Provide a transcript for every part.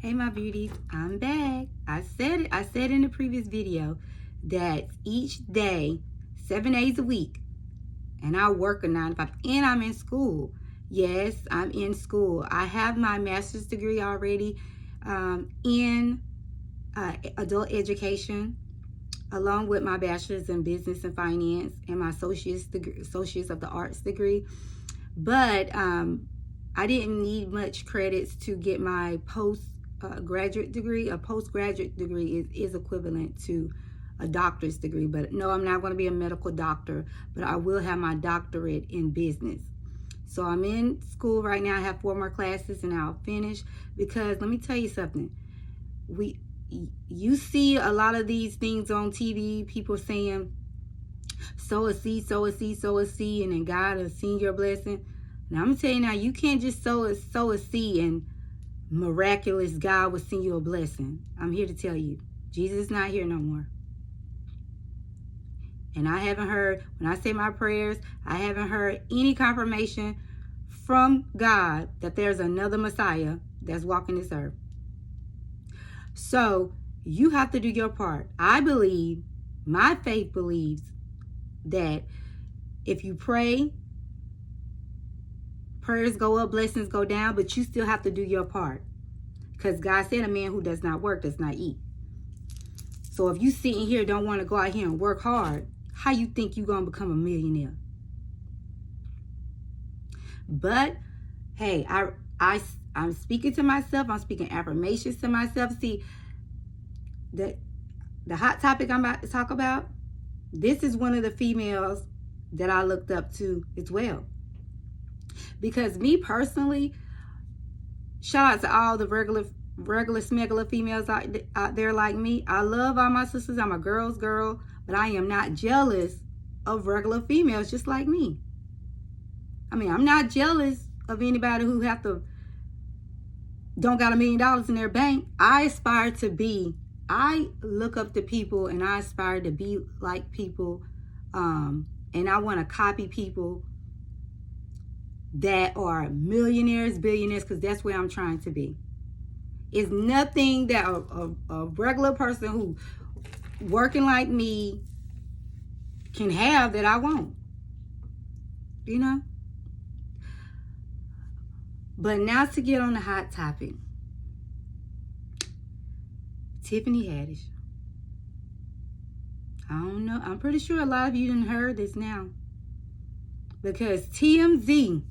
Hey my beauties, I'm back. I said in the previous video that each day, 7 days a week, and I work a 9 to 5, and I'm in school. Yes, I'm in school. I have my master's degree already in adult education, along with my bachelor's in business and finance and my associate's of the arts degree. But I didn't need much credits to get my postgraduate degree. A postgraduate degree is equivalent to a doctor's degree. But no, I'm not going to be a medical doctor, but I will have my doctorate in business. So I'm in school right now. I have 4 more classes and I'll finish, because let me tell you something. You see a lot of these things on TV, people saying, sow a seed, sow a seed, sow a seed, and then God will send your blessing. Now I'm telling you now, you can't just sow a seed and miraculous God will send you a blessing. I'm here to tell you, Jesus is not here no more. And I haven't heard, when I say my prayers, I haven't heard any confirmation from God that there's another Messiah that's walking this earth. So you have to do your part. I believe, my faith believes, that if you pray, prayers go up, blessings go down, but you still have to do your part. Because God said a man who does not work does not eat. So if you sitting here don't want to go out here and work hard, how you think you're going to become a millionaire? But hey, I'm speaking to myself. I'm speaking affirmations to myself. See, the hot topic I'm about to talk about, this is one of the females that I looked up to as well. Because me personally, shout out to all the regular smuggler females out there like me. I love all my sisters. I'm a girl's girl, but I am not jealous of regular females just like me. I mean, I'm not jealous of anybody who don't got $1 million in their bank. I look up to people and I aspire to be like people, and I want to copy people that are millionaires, billionaires, because that's where I'm trying to be. It's nothing that a regular person who working like me can have that I won't, you know? But now to get on the hot topic. Tiffany Haddish. I don't know. I'm pretty sure a lot of you done heard this now. Because TMZ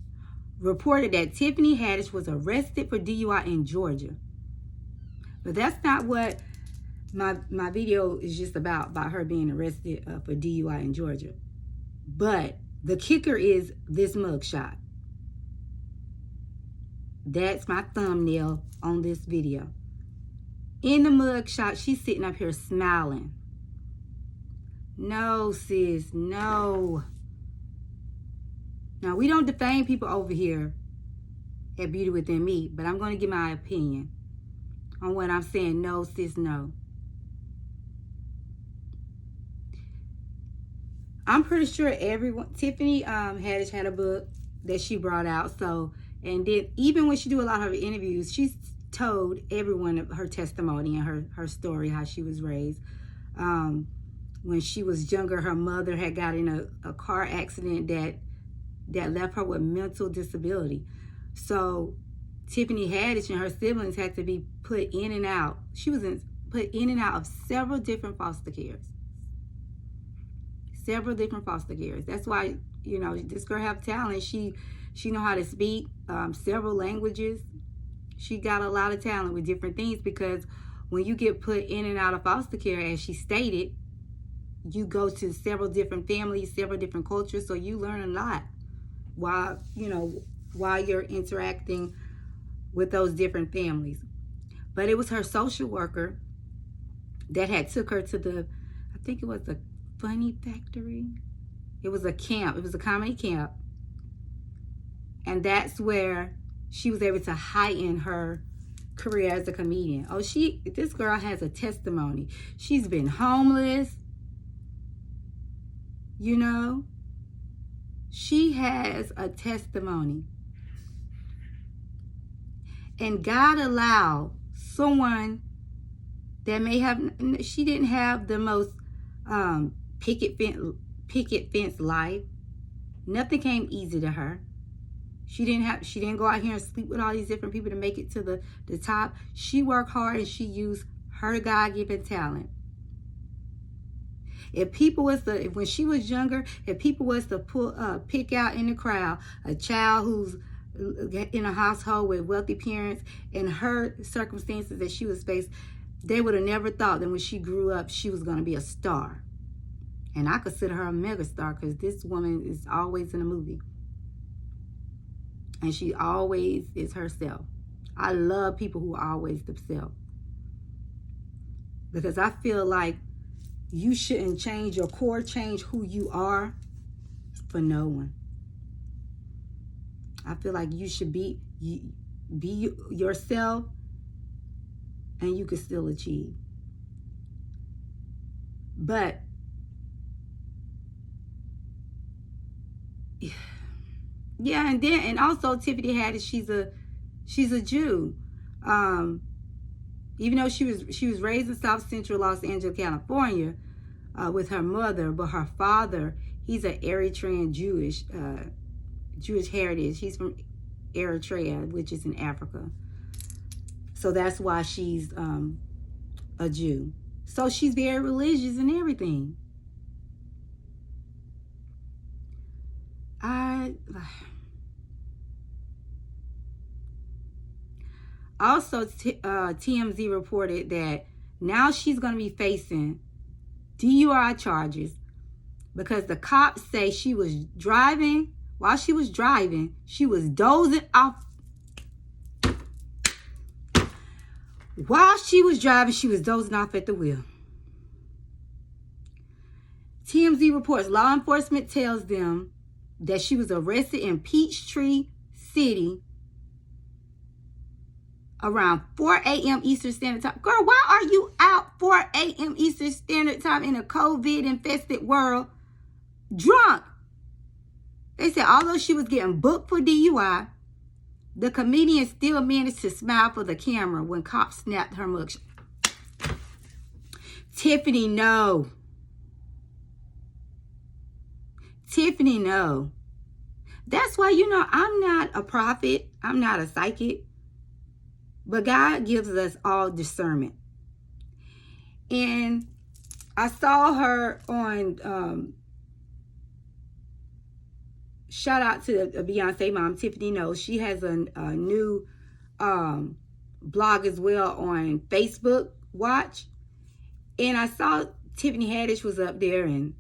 reported that Tiffany Haddish was arrested for DUI in Georgia. But that's not what my video is just about her being arrested for DUI in Georgia. But the kicker is this mugshot. That's my thumbnail on this video. In the mugshot, she's sitting up here smiling. No, sis, no. Now, we don't defame people over here at Beauty Within Me, but I'm going to give my opinion on what I'm saying. No, sis, no. I'm pretty sure Tiffany Haddish had a book that she brought out. So, and then even when she do a lot of her interviews, she's told everyone of her testimony and her story, how she was raised. When she was younger, her mother had got in a car accident that left her with mental disability. So Tiffany Haddish and her siblings had to be put in and out. She was put in and out of several different foster cares. Several different foster cares. That's why, you know, this girl have talent. She know how to speak several languages. She got a lot of talent with different things, because when you get put in and out of foster care, as she stated, you go to several different families, several different cultures, so you learn a lot while you're interacting with those different families. But it was her social worker that had took her to I think it was the Funny Factory. It was a camp. It was a comedy camp. And that's where she was able to heighten her career as a comedian. Oh, this girl has a testimony. She's been homeless. You know, she has a testimony. And God allowed someone that may have, she didn't have the most picket fence life. Nothing came easy to her. She didn't go out here and sleep with all these different people to make it to the top. She worked hard and she used her God-given talent. If people was to, when she was younger, if people was to pick out in the crowd a child who's in a household with wealthy parents and her circumstances that she was faced, they would have never thought that when she grew up, she was going to be a star. And I consider her a mega star because this woman is always in a movie. And she always is herself. I love people who are always themselves. Because I feel like you shouldn't change your core, change who you are for no one. I feel like you should be yourself and you can still achieve. But yeah, and also Tiffany Haddish, she's a Jew. Even though she was raised in South Central Los Angeles, California, with her mother, but her father, he's an Eritrean Jewish heritage. He's from Eritrea, which is in Africa. So that's why she's a Jew. So she's very religious and everything. Also, TMZ reported that now she's going to be facing DUI charges because the cops say she was driving. While she was driving, she was dozing off. While she was driving, she was dozing off at the wheel. TMZ reports law enforcement tells them that she was arrested in Peachtree City around 4 a.m. Eastern Standard Time. Girl, why are you out 4 a.m. Eastern Standard Time in a COVID-infested world drunk? They said although she was getting booked for DUI, the comedian still managed to smile for the camera when cops snapped her mugshot. Tiffany, no. Tiffany, no. That's why, I'm not a prophet. I'm not a psychic. But God gives us all discernment. And I saw her on, shout out to Beyonce mom, Tiffany knows. She has a new blog as well on Facebook Watch. And I saw Tiffany Haddish was up there and,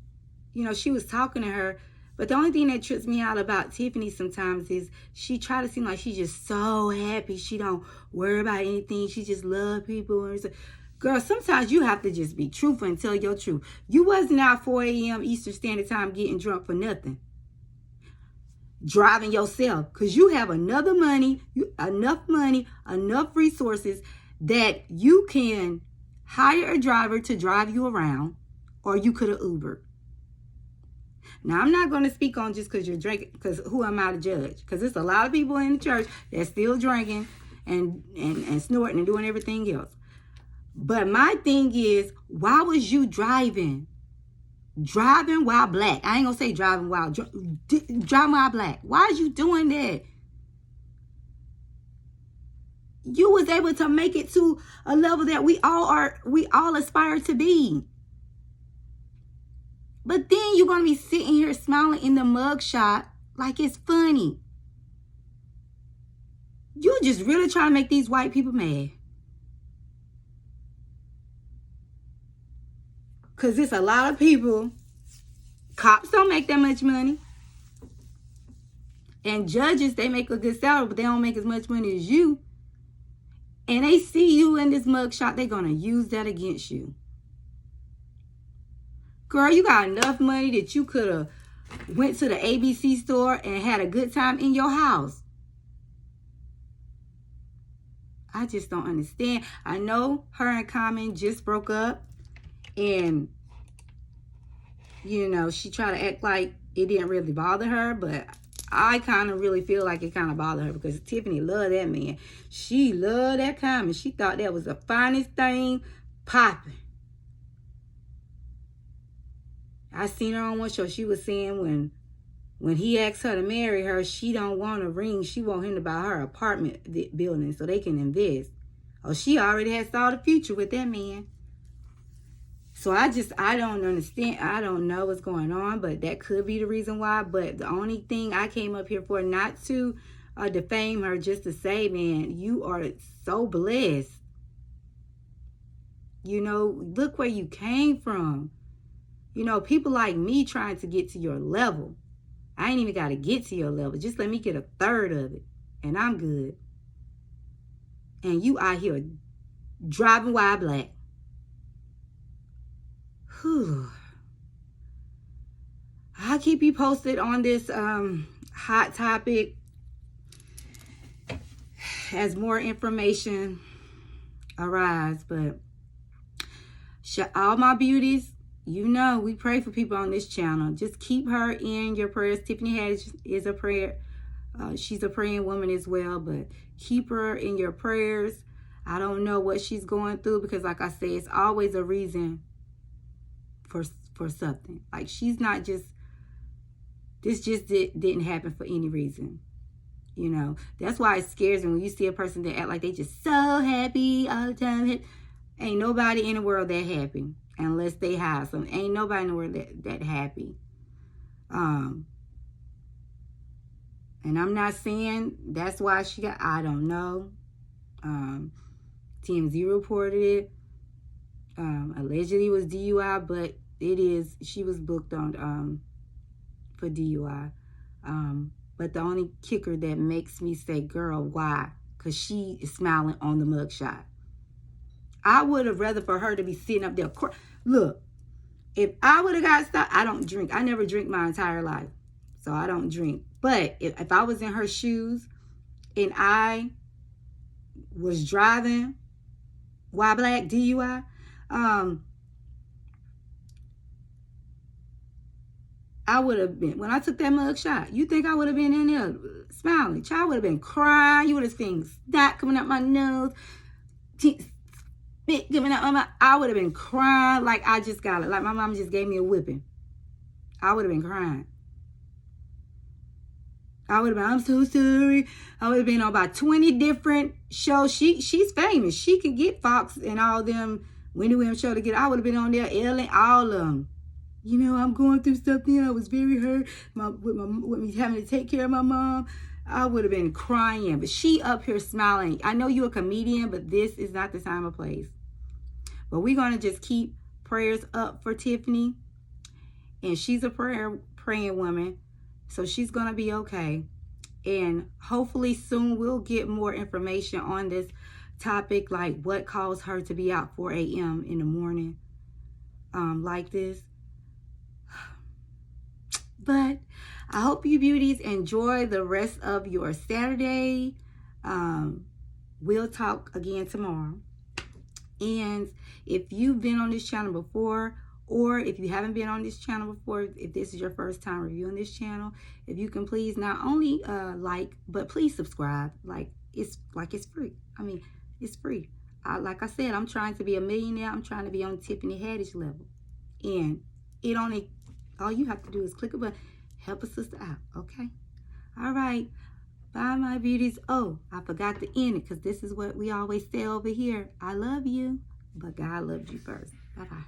she was talking to her. But the only thing that trips me out about Tiffany sometimes is she try to seem like she's just so happy. She don't worry about anything. She just love people. Girl, sometimes you have to just be truthful and tell your truth. You wasn't out 4 a.m. Eastern Standard Time getting drunk for nothing. Driving yourself. Because you have enough money, enough resources that you can hire a driver to drive you around, or you could have Ubered. Now, I'm not going to speak on just because you're drinking, because who am I to judge? Because there's a lot of people in the church that's still drinking and snorting and doing everything else. But my thing is, why was you driving? Driving while black. I ain't going to say driving while black. Why is you doing that? You was able to make it to a level that we all aspire to be. But then you're going to be sitting here smiling in the mugshot like it's funny. You just really trying to make these white people mad. Because it's a lot of people. Cops don't make that much money. And judges, they make a good salary, but they don't make as much money as you. And they see you in this mugshot, they're going to use that against you. Girl, you got enough money that you could have went to the ABC store and had a good time in your house. I just don't understand. I know her and Common just broke up. And, she tried to act like it didn't really bother her. But I kind of really feel like it kind of bothered her because Tiffany loved that man. She loved that comment. She thought that was the finest thing popping. I seen her on one show. She was saying when he asked her to marry her, she don't want a ring. She want him to buy her apartment building so they can invest. Oh, she already has saw the future with that man. So I don't understand. I don't know what's going on, but that could be the reason why. But the only thing I came up here for, not to defame her, just to say, man, you are so blessed. You know, look where you came from. You know, people like me trying to get to your level. I ain't even got to get to your level. Just let me get a third of it, and I'm good. And you out here driving while black. Whew. I'll keep you posted on this hot topic as more information arrives. But all my beauties, you know, we pray for people on this channel. Just keep her in your prayers. Tiffany Haddish is a prayer. She's a praying woman as well, but keep her in your prayers. I don't know what she's going through because, like I said, it's always a reason for something. Like, she's not just, this just didn't happen for any reason. You know, that's why it scares me when you see a person that act like they just so happy all the time. Ain't nobody in the world that happy unless they have some. Ain't nobody in the world that happy. And I'm not saying that's why she got, I don't know. TMZ reported it. Allegedly was DUI, but it is, she was booked on for DUI. But the only kicker that makes me say, girl, why? Because she is smiling on the mugshot. I would have rather for her to be sitting up there. Look, if I would have got stopped, I don't drink. I never drink my entire life. So I don't drink. But if I was in her shoes and I was driving while black DUI, I would have been, when I took that mug shot, you think I would have been in there smiling? Child, would have been crying. You would have seen snot coming out my nose, spit coming out my mouth. I would have been crying like I just got it. Like my mom just gave me a whipping. I would have been crying. I would have been, I'm so sorry. I would have been on about 20 different shows. She's famous. She could get Fox and all them Wendy Williams show to get. I would have been on there, Ellen, all of them. You know, I'm going through something. I was very hurt with me having to take care of my mom. I would have been crying. But she up here smiling. I know you're a comedian, but this is not the time or place. But we're going to just keep prayers up for Tiffany. And she's a praying woman. So she's going to be okay. And hopefully soon we'll get more information on this topic. Like what caused her to be out 4 a.m. in the morning like this. But I hope you beauties enjoy the rest of your Saturday. We'll talk again tomorrow. And if you've been on this channel before, or if you haven't been on this channel before, if this is your first time reviewing this channel, if you can please not only like, but please subscribe. It's free. I mean, it's free. Like I said, I'm trying to be a millionaire. I'm trying to be on Tiffany Haddish level. And it only, all you have to do is click a button. Help a sister out, okay? All right. Bye, my beauties. Oh, I forgot to end it because this is what we always say over here. I love you, but God loves you first. Bye-bye.